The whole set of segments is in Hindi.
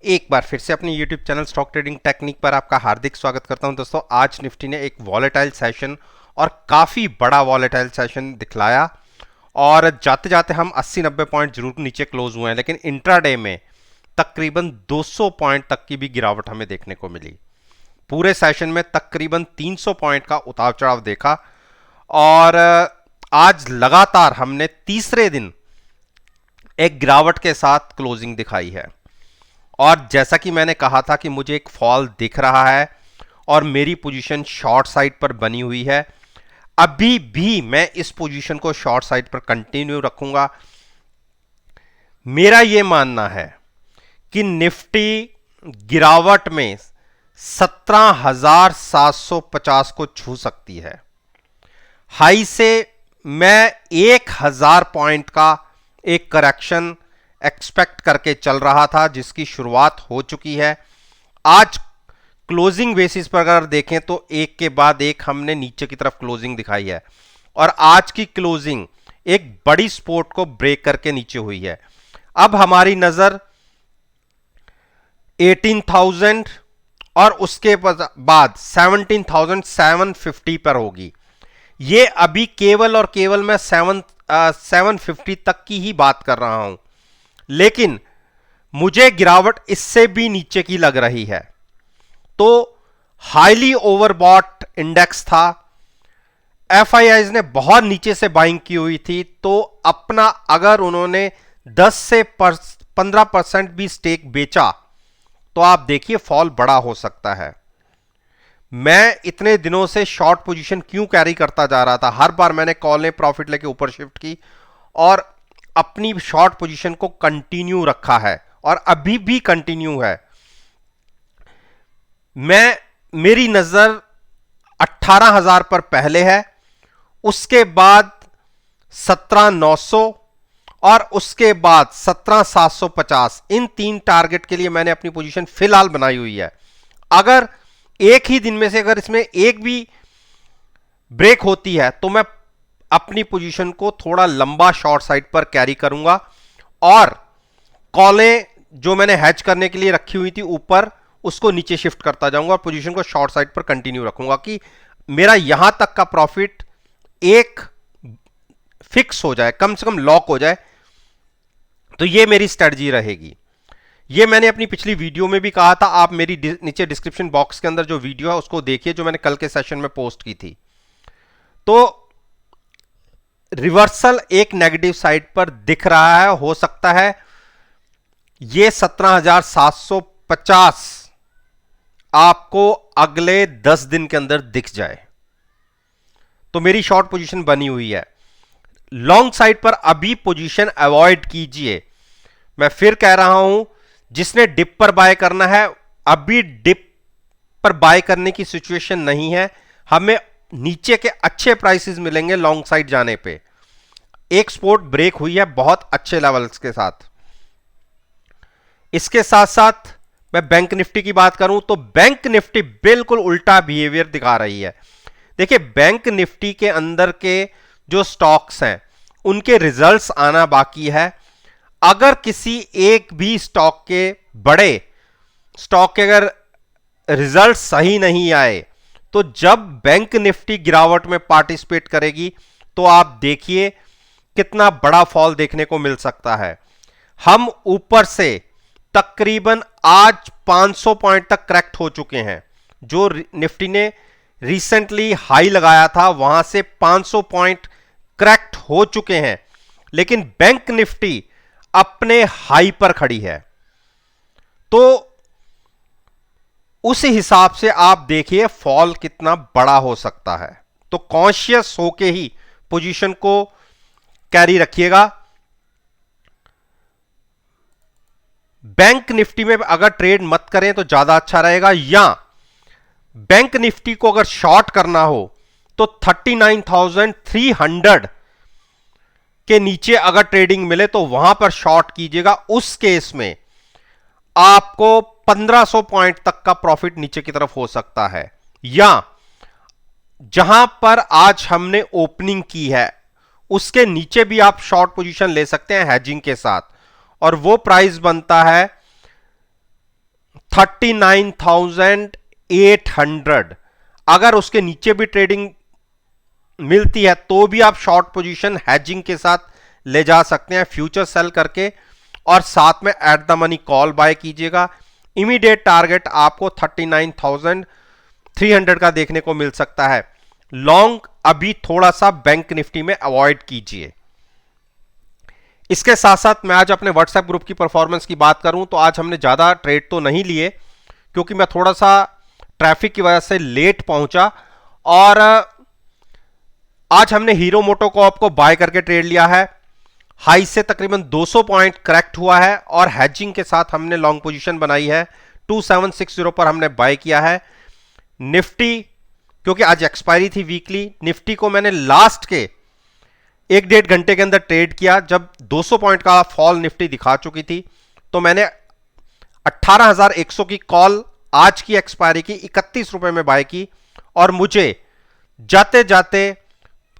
एक बार फिर से अपने YouTube channel stock trading technique पर आपका हार्दिक स्वागत करता हूं। दोस्तों, आज निफ्टी ने एक वॉलेटाइल सेशन और काफ़ी बड़ा वॉलेटाइल सेशन दिखलाया और जाते जाते हम 80-90 पॉइंट जरूर नीचे क्लोज हुए हैं, लेकिन इंट्राडे में तकरीबन 200 पॉइंट तक की भी गिरावट हमें देखने को मिली। पूरे सेशन में तकरीबन 300 पॉइंट का उतार चढ़ाव देखा और आज लगातार हमने तीसरे दिन एक गिरावट के साथ क्लोजिंग दिखाई है। और जैसा कि मैंने कहा था कि मुझे एक फॉल दिख रहा है और मेरी पोजीशन शॉर्ट साइड पर बनी हुई है, अभी भी मैं इस पोजीशन को शॉर्ट साइड पर कंटिन्यू रखूंगा। मेरा यह मानना है कि निफ्टी गिरावट में 17,750 को छू सकती है। हाई से मैं 1,000 पॉइंट का एक करेक्शन एक्सपेक्ट करके चल रहा था, जिसकी शुरुआत हो चुकी है। आज क्लोजिंग बेसिस पर अगर देखें तो एक के बाद एक हमने नीचे की तरफ क्लोजिंग दिखाई है और आज की क्लोजिंग एक बड़ी सपोर्ट को ब्रेक करके नीचे हुई है। अब हमारी नजर 18,000 और उसके बाद 17,750 पर होगी। ये अभी केवल और केवल मैं 750 तक की ही बात कर रहा हूं, लेकिन मुझे गिरावट इससे भी नीचे की लग रही है। तो हाईली ओवरबॉट इंडेक्स था, एफआईआईज ने बहुत नीचे से बाइंग की हुई थी, तो अपना अगर उन्होंने 10 से 15% भी स्टेक बेचा तो आप देखिए फॉल बड़ा हो सकता है। मैं इतने दिनों से शॉर्ट पोजीशन क्यों कैरी करता जा रहा था? हर बार मैंने कॉलें प्रॉफिट लेके ऊपर शिफ्ट की और अपनी शॉर्ट पोजीशन को कंटिन्यू रखा है और अभी भी कंटिन्यू है। मेरी नजर 18,000 पर पहले है, उसके बाद 17,900 और उसके बाद 17,750। इन तीन टारगेट के लिए मैंने अपनी पोजीशन फिलहाल बनाई हुई है। अगर एक ही दिन में से अगर इसमें एक भी ब्रेक होती है तो मैं अपनी पोजीशन को थोड़ा लंबा शॉर्ट साइड पर कैरी करूंगा और कॉलें जो मैंने हैच करने के लिए रखी हुई थी ऊपर, उसको नीचे शिफ्ट करता जाऊंगा और पोजीशन को शॉर्ट साइड पर कंटिन्यू रखूंगा कि मेरा यहां तक का प्रॉफिट एक फिक्स हो जाए, कम से कम लॉक हो जाए। तो ये मेरी स्ट्रेटजी रहेगी। ये मैंने अपनी पिछली वीडियो में भी कहा था। आप मेरी नीचे डिस्क्रिप्शन बॉक्स के अंदर जो वीडियो है उसको देखिए, जो मैंने कल के सेशन में पोस्ट की थी। तो रिवर्सल एक नेगेटिव साइड पर दिख रहा है, हो सकता है ये 17,750 आपको अगले 10 दिन के अंदर दिख जाए। तो मेरी शॉर्ट पोजीशन बनी हुई है। लॉन्ग साइड पर अभी पोजीशन अवॉइड कीजिए। मैं फिर कह रहा हूं, जिसने डिप पर बाय करना है, अभी डिप पर बाय करने की सिचुएशन नहीं है। हमें नीचे के अच्छे प्राइसेस मिलेंगे लॉन्ग साइड जाने पे। एक सपोर्ट ब्रेक हुई है बहुत अच्छे लेवल्स के साथ। इसके साथ साथ मैं बैंक निफ्टी की बात करूं तो बैंक निफ्टी बिल्कुल उल्टा बिहेवियर दिखा रही है। देखिए, बैंक निफ्टी के अंदर के जो स्टॉक्स हैं उनके रिजल्ट्स आना बाकी है। अगर किसी एक भी स्टॉक के बड़े स्टॉक के अगर रिजल्ट सही नहीं आए तो जब बैंक निफ्टी गिरावट में पार्टिसिपेट करेगी तो आप देखिए कितना बड़ा फॉल देखने को मिल सकता है। हम ऊपर से तकरीबन आज 500 पॉइंट तक करेक्ट हो चुके हैं। जो निफ्टी ने रिसेंटली हाई लगाया था वहां से 500 पॉइंट करेक्ट हो चुके हैं, लेकिन बैंक निफ्टी अपने हाई पर खड़ी है। तो उस हिसाब से आप देखिए फॉल कितना बड़ा हो सकता है। तो कॉन्शियस होके ही पोजीशन को कैरी रखिएगा। बैंक निफ्टी में अगर ट्रेड मत करें तो ज्यादा अच्छा रहेगा, या बैंक निफ्टी को अगर शॉर्ट करना हो तो 39,300 के नीचे अगर ट्रेडिंग मिले तो वहां पर शॉर्ट कीजिएगा। उस केस में आपको 1,500 पॉइंट तक का प्रॉफिट नीचे की तरफ हो सकता है, या जहां पर आज हमने ओपनिंग की है उसके नीचे भी आप शॉर्ट पोजीशन ले सकते हैं हैजिंग के साथ, और वो प्राइस बनता है 39,800 अगर उसके नीचे भी ट्रेडिंग मिलती है तो भी आप शॉर्ट पोजीशन हैजिंग के साथ ले जा सकते हैं, फ्यूचर सेल करके, और साथ में at the money call buy कीजिएगा। इमीडिएट टारगेट आपको 39,300 का देखने को मिल सकता है। लॉन्ग अभी थोड़ा सा बैंक निफ्टी में अवॉइड कीजिए। इसके साथ साथ मैं आज अपने व्हाट्सएप ग्रुप की परफॉर्मेंस की बात करूं तो आज हमने ज्यादा ट्रेड तो नहीं लिए क्योंकि मैं थोड़ा सा ट्रैफिक की वजह से लेट पहुंचा, और आज हमने हीरो मोटोकॉर्प को बाय करके ट्रेड लिया है। हाई से तकरीबन 200 पॉइंट करेक्ट हुआ है और हैजिंग के साथ हमने लॉन्ग पोजीशन बनाई है। 2760 पर हमने बाय किया है। निफ्टी क्योंकि आज एक्सपायरी थी वीकली, निफ्टी को मैंने लास्ट के 1-1.5 घंटे के अंदर ट्रेड किया जब 200 पॉइंट का फॉल निफ्टी दिखा चुकी थी, तो मैंने 18,100 की कॉल आज की एक्सपायरी की 31 रुपए में बाय की, और मुझे जाते जाते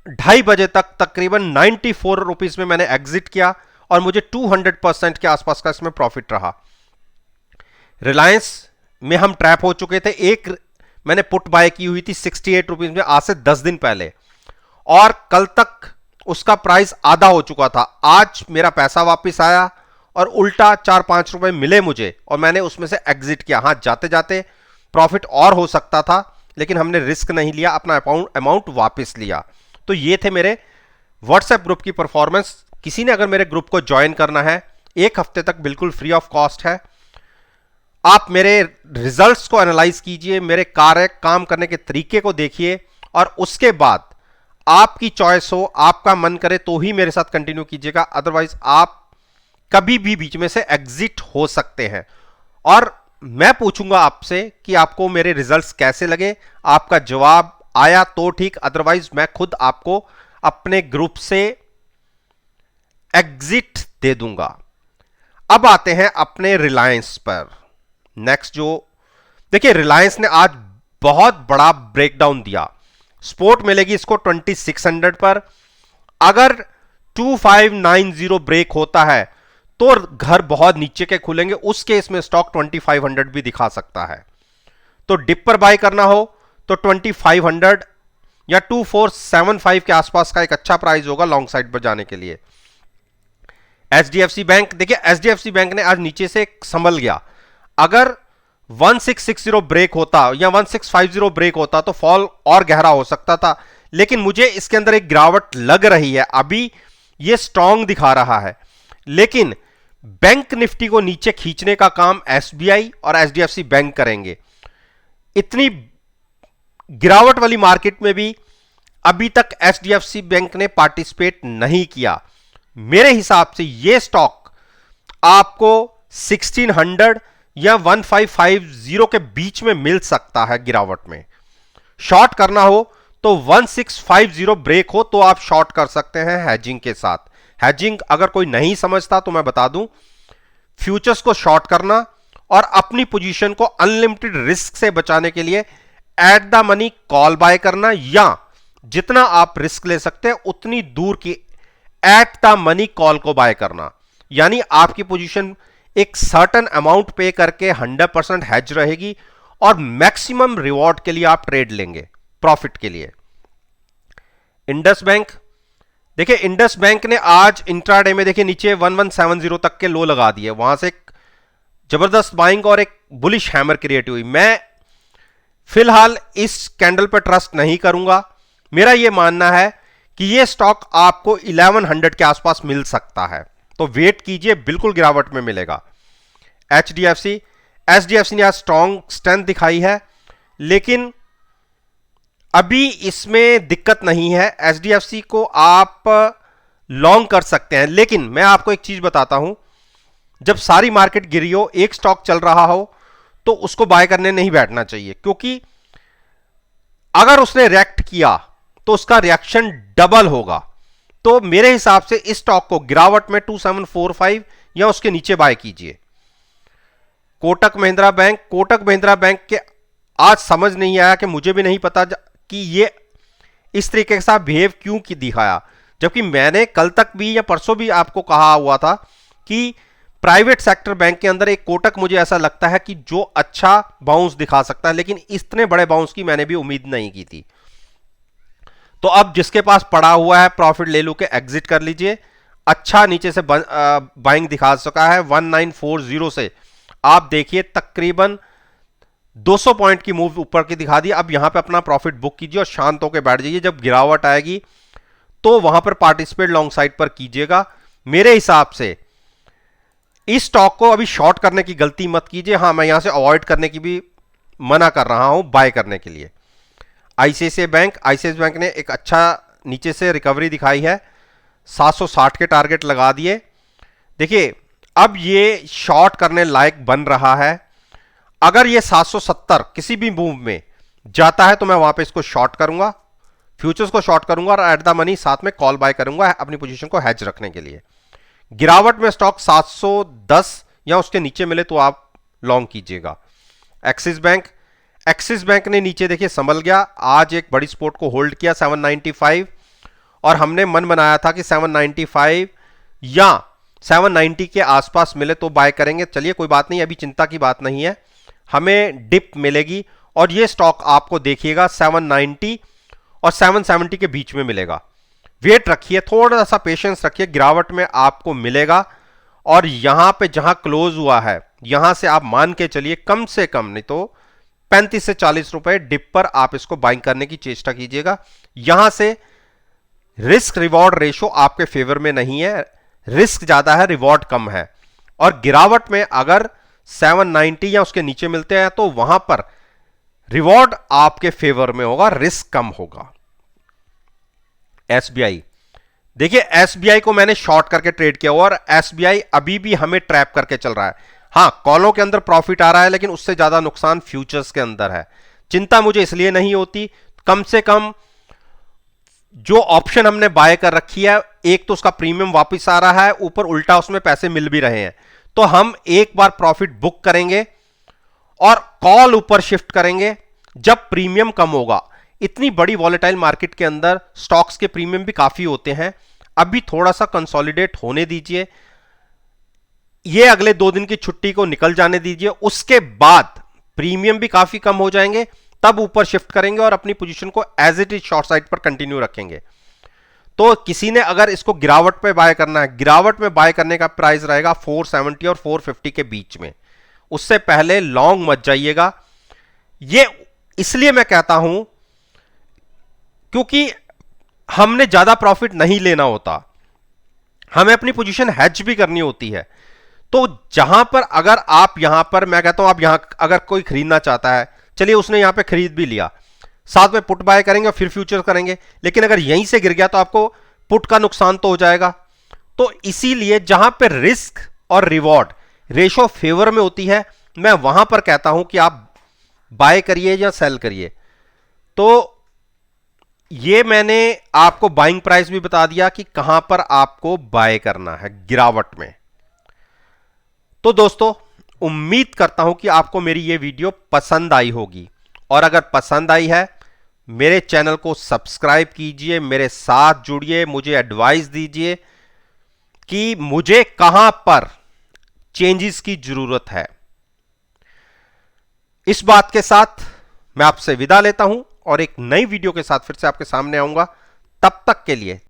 2:30 बजे तक तकरीबन 94 रुपीज में मैंने एग्जिट किया और मुझे 200% के आसपास का इसमें प्रॉफिट रहा। रिलायंस में हम ट्रैप हो चुके थे। एक मैंने पुट बाय की हुई थी 68 रुपीज में आज से 10 दिन पहले, और कल तक उसका प्राइस आधा हो चुका था। आज मेरा पैसा वापस आया और उल्टा 4-5 रुपए मिले मुझे और मैंने उसमें से एग्जिट किया। हाँ, जाते जाते प्रॉफिट और हो सकता था लेकिन हमने रिस्क नहीं लिया, अपना अमाउंट वापस लिया। तो ये थे मेरे व्हाट्सएप ग्रुप की परफॉर्मेंस। किसी ने अगर मेरे ग्रुप को ज्वाइन करना है, 1 हफ्ते तक बिल्कुल फ्री ऑफ कॉस्ट है। आप मेरे रिजल्ट्स को एनालाइज कीजिए, मेरे काम करने के तरीके को देखिए, और उसके बाद आपकी चॉइस हो, आपका मन करे तो ही मेरे साथ कंटिन्यू कीजिएगा, अदरवाइज आप कभी भी बीच में से एग्जिट हो सकते हैं। और मैं पूछूंगा आपसे कि आपको मेरे रिजल्ट्स कैसे लगे। आपका जवाब आया तो ठीक, अदरवाइज मैं खुद आपको अपने ग्रुप से एग्जिट दे दूंगा। अब आते हैं अपने रिलायंस पर। नेक्स्ट जो देखिए, रिलायंस ने आज बहुत बड़ा ब्रेकडाउन दिया। सपोर्ट मिलेगी इसको 2600 पर। अगर 2590 ब्रेक होता है तो घर बहुत नीचे के खुलेंगे, उस केस में स्टॉक 2500 भी दिखा सकता है। तो डिप पर बाय करना हो तो 2500 या 2475 के आसपास का एक अच्छा प्राइस होगा लॉन्ग साइड पर जाने के लिए। एचडीएफसी बैंक, देखिए एचडीएफसी बैंक ने आज नीचे से संभल गया। अगर 1660 ब्रेक होता या 1650 ब्रेक होता तो फॉल और गहरा हो सकता था, लेकिन मुझे इसके अंदर एक गिरावट लग रही है। अभी ये स्ट्रांग दिखा रहा है, लेकिन बैंक निफ्टी को नीचे खींचने का काम एसबीआई और एचडीएफसी बैंक करेंगे। इतनी गिरावट वाली मार्केट में भी अभी तक एचडीएफसी बैंक ने पार्टिसिपेट नहीं किया। मेरे हिसाब से ये स्टॉक आपको 1600 या 1550 के बीच में मिल सकता है गिरावट में। शॉर्ट करना हो तो 1650 ब्रेक हो तो आप शॉर्ट कर सकते हैं हैजिंग के साथ। हैजिंग अगर कोई नहीं समझता तो मैं बता दूं, फ्यूचर्स को शॉर्ट करना और अपनी पोजीशन को अनलिमिटेड रिस्क से बचाने के लिए at the money call buy करना, या जितना आप रिस्क ले सकते हैं उतनी दूर की एट द मनी कॉल को बाय करना। यानी आपकी पोजीशन एक सर्टेन अमाउंट पे करके 100% हेज रहेगी और मैक्सिमम रिवॉर्ड के लिए आप ट्रेड लेंगे प्रॉफिट के लिए। इंडस बैंक, देखिए इंडस बैंक ने आज इंट्राडे में देखिए नीचे 1170 तक के लो लगा दिए, वहां से एक जबरदस्त बाइंग और एक बुलिश हैमर क्रिएट हुई। मैं फिलहाल इस कैंडल पर ट्रस्ट नहीं करूंगा। मेरा यह मानना है कि यह स्टॉक आपको 1100 के आसपास मिल सकता है, तो वेट कीजिए, बिल्कुल गिरावट में मिलेगा। एचडीएफसी ने आज स्ट्रेंथ दिखाई है, लेकिन अभी इसमें दिक्कत नहीं है। एचडीएफसी को आप लॉन्ग कर सकते हैं, लेकिन मैं आपको एक चीज बताता हूं, जब सारी मार्केट गिरी हो, एक स्टॉक चल रहा हो, तो उसको बाय करने नहीं बैठना चाहिए, क्योंकि अगर उसने रिएक्ट किया तो उसका रिएक्शन डबल होगा। तो मेरे हिसाब से इस स्टॉक को गिरावट में 2745 या उसके नीचे बाय कीजिए। कोटक महिंद्रा बैंक के आज समझ नहीं आया कि मुझे भी नहीं पता कि ये इस तरीके के साथ बिहेव क्यों की दिखाया, जबकि मैंने कल तक भी या परसों भी आपको कहा हुआ था कि प्राइवेट सेक्टर बैंक के अंदर एक कोटक मुझे ऐसा लगता है कि जो अच्छा बाउंस दिखा सकता है, लेकिन इतने बड़े बाउंस की मैंने भी उम्मीद नहीं की थी। तो अब जिसके पास पड़ा हुआ है प्रॉफिट ले लो के एग्जिट कर लीजिए। अच्छा नीचे से बाइंग दिखा सका है 1940 से, आप देखिए तकरीबन 200 पॉइंट की मूव ऊपर की दिखा दी। अब यहां पे अपना प्रॉफिट बुक कीजिए और शांत होकर बैठ जाइए। जब गिरावट आएगी तो वहां पर पार्टिसिपेट लॉन्ग साइड पर कीजिएगा। मेरे हिसाब से इस स्टॉक को अभी शॉर्ट करने की गलती मत कीजिए। हां, मैं यहां से अवॉइड करने की भी मना कर रहा हूं बाय करने के लिए। आईसीआईसीआई बैंक ने एक अच्छा नीचे से रिकवरी दिखाई है, 760 के टारगेट लगा दिए। देखिए अब ये शॉर्ट करने लायक बन रहा है। अगर ये 770 किसी भी मूव में जाता है तो मैं वहां पे इसको शॉर्ट करूंगा, फ्यूचर्स को शॉर्ट करूंगा और एट द मनी साथ में कॉल बाय करूंगा अपनी पोजीशन को हेज रखने के लिए। गिरावट में स्टॉक 710 या उसके नीचे मिले तो आप लॉन्ग कीजिएगा। एक्सिस बैंक ने नीचे देखिए संभल गया, आज एक बड़ी सपोर्ट को होल्ड किया 795 और हमने मन बनाया था कि 795 या 790 के आसपास मिले तो बाय करेंगे। चलिए कोई बात नहीं, अभी चिंता की बात नहीं है, हमें डिप मिलेगी और ये स्टॉक आपको देखिएगा 790 और 770 के बीच में मिलेगा। वेट रखिए, थोड़ा सा पेशेंस रखिए, गिरावट में आपको मिलेगा। और यहां पे जहां क्लोज हुआ है यहां से आप मान के चलिए कम से कम नहीं तो 35 से 40 रुपए डिप पर आप इसको बाइंग करने की चेष्टा कीजिएगा। यहां से रिस्क रिवॉर्ड रेशो आपके फेवर में नहीं है, रिस्क ज्यादा है रिवॉर्ड कम है। और गिरावट में अगर 790 या उसके नीचे मिलते हैं तो वहां पर रिवॉर्ड आपके फेवर में होगा, रिस्क कम होगा। एसबीआई देखिए, एसबीआई को मैंने शॉर्ट करके ट्रेड किया और एसबीआई अभी भी हमें ट्रैप करके चल रहा है। हां, कॉलों के अंदर प्रॉफिट आ रहा है लेकिन उससे ज्यादा नुकसान फ्यूचर्स के अंदर है। चिंता मुझे इसलिए नहीं होती, कम से कम जो ऑप्शन हमने बाय कर रखी है, एक तो उसका प्रीमियम वापस आ रहा है, ऊपर उल्टा उसमें पैसे मिल भी रहे हैं। तो हम एक बार प्रॉफिट बुक करेंगे और कॉल ऊपर शिफ्ट करेंगे जब प्रीमियम कम होगा। इतनी बड़ी वॉलेटाइल मार्केट के अंदर स्टॉक्स के प्रीमियम भी काफी होते हैं। अभी थोड़ा सा कंसोलिडेट होने दीजिए, ये अगले 2 दिन की छुट्टी को निकल जाने दीजिए, उसके बाद प्रीमियम भी काफी कम हो जाएंगे, तब ऊपर शिफ्ट करेंगे और अपनी पोजीशन को as it is short side पर कंटिन्यू रखेंगे। तो किसी ने अगर इसको गिरावट पे बाय करना है, गिरावट में बाय करने का प्राइस रहेगा 470 और 450 के बीच में, उससे पहले लॉन्ग मत जाइएगा। ये इसलिए मैं कहता हूं क्योंकि हमने ज्यादा प्रॉफिट नहीं लेना होता, हमें अपनी पोजीशन हेज भी करनी होती है। तो जहां पर अगर आप यहां पर, मैं कहता हूं आप यहां अगर कोई खरीदना चाहता है, चलिए उसने यहां पे खरीद भी लिया, साथ में पुट बाय करेंगे और फिर फ्यूचर करेंगे, लेकिन अगर यहीं से गिर गया तो आपको पुट का नुकसान तो हो जाएगा। तो इसीलिए जहां पे रिस्क और रिवॉर्ड रेशो फेवर में होती है, मैं वहां पर कहता हूं कि आप बाय करिए या सेल करिए। तो ये मैंने आपको बाइंग प्राइस भी बता दिया कि कहां पर आपको बाय करना है गिरावट में। तो दोस्तों, उम्मीद करता हूं कि आपको मेरी ये वीडियो पसंद आई होगी, और अगर पसंद आई है मेरे चैनल को सब्सक्राइब कीजिए, मेरे साथ जुड़िए, मुझे एडवाइस दीजिए कि मुझे कहां पर चेंजेस की जरूरत है। इस बात के साथ मैं आपसे विदा लेता हूं और एक नई वीडियो के साथ फिर से आपके सामने आऊंगा। तब तक के लिए